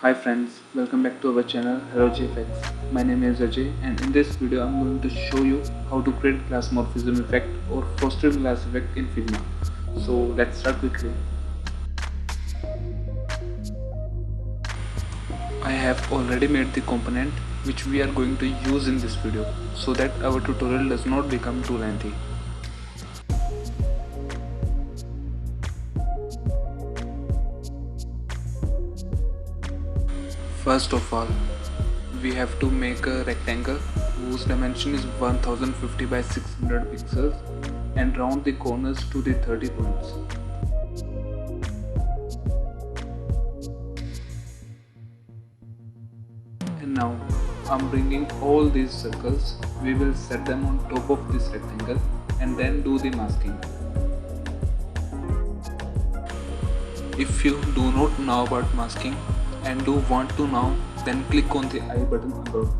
Hi friends, welcome back to our channel Hello GFX. My name is Ajay and in this video I'm going to show you how to create Glassmorphism effect or frosted glass effect in Figma. So let's start quickly. I have already made the component which we are going to use in this video so that our tutorial does not become too lengthy. First of all, we have to make a rectangle whose dimension is 1050 by 600 pixels and round the corners to the 30 points. And now I'm bringing all these circles. We will set them on top of this rectangle and then do the masking. If you do not know about masking and do want to know, then click on the I button above.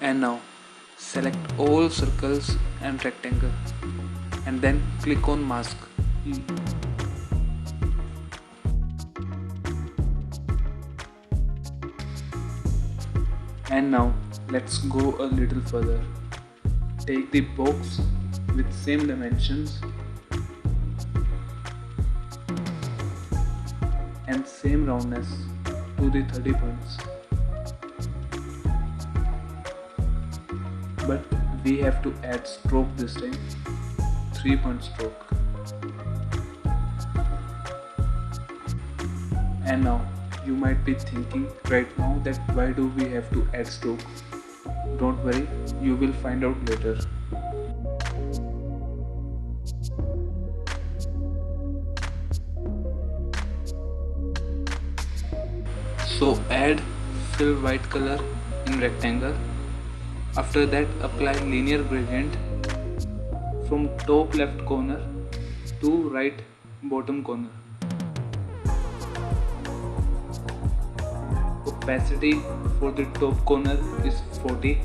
And now select all circles and rectangle and then click on mask. And now let's go a little further. Take the box with same dimensions and same roundness to the 30 points. But we have to add stroke this time, 3-point stroke. And now you might be thinking right now that why do we have to add stroke? Don't worry, you will find out later. So add fill white color in rectangle. After that apply linear gradient from top left corner to right bottom corner. Opacity for the top corner is 40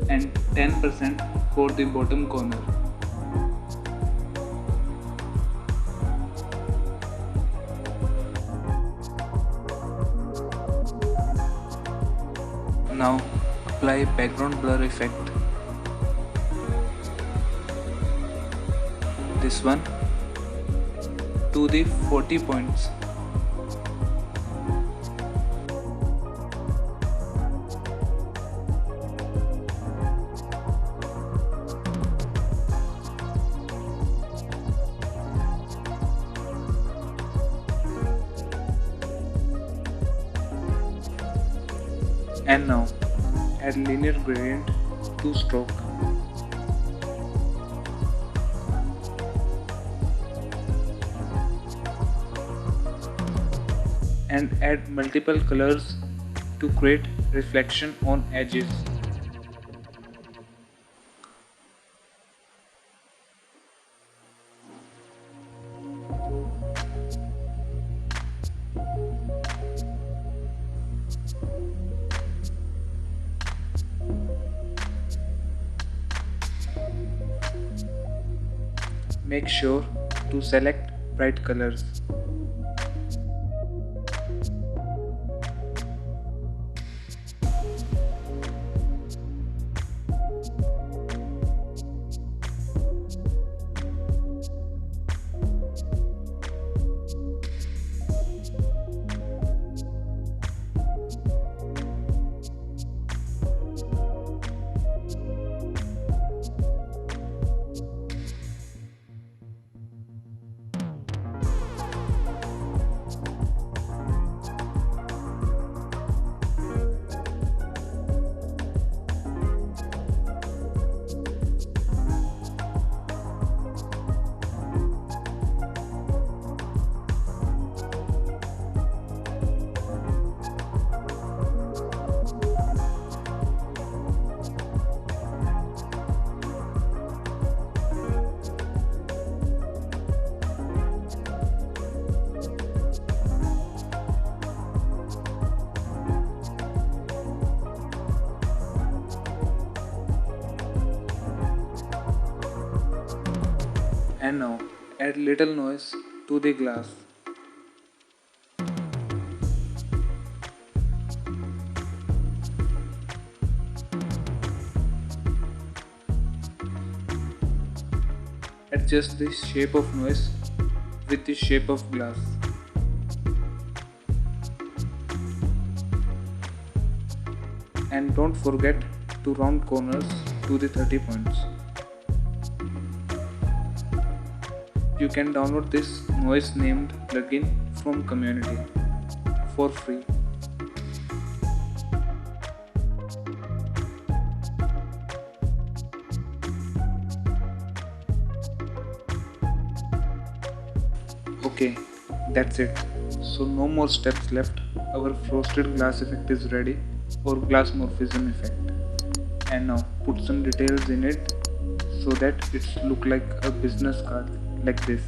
and 10% for the bottom corner. Now apply background blur effect. This one to the 40 points. And now add linear gradient to stroke. And add multiple colors to create reflection on edges. Make sure to select bright colors. And now add little noise to the glass. Adjust the shape of noise with the shape of glass. And don't forget to round corners to the 30 points. You can download this noise named plugin from community for free. Okay, that's it. So no more steps left. Our frosted glass effect is ready, or Glassmorphism effect. And now put some details in it so that it's look like a business card like this.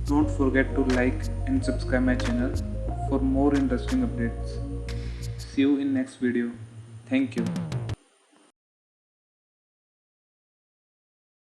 Don't forget to like and subscribe my channel for more interesting updates. See you in next video. Thank you.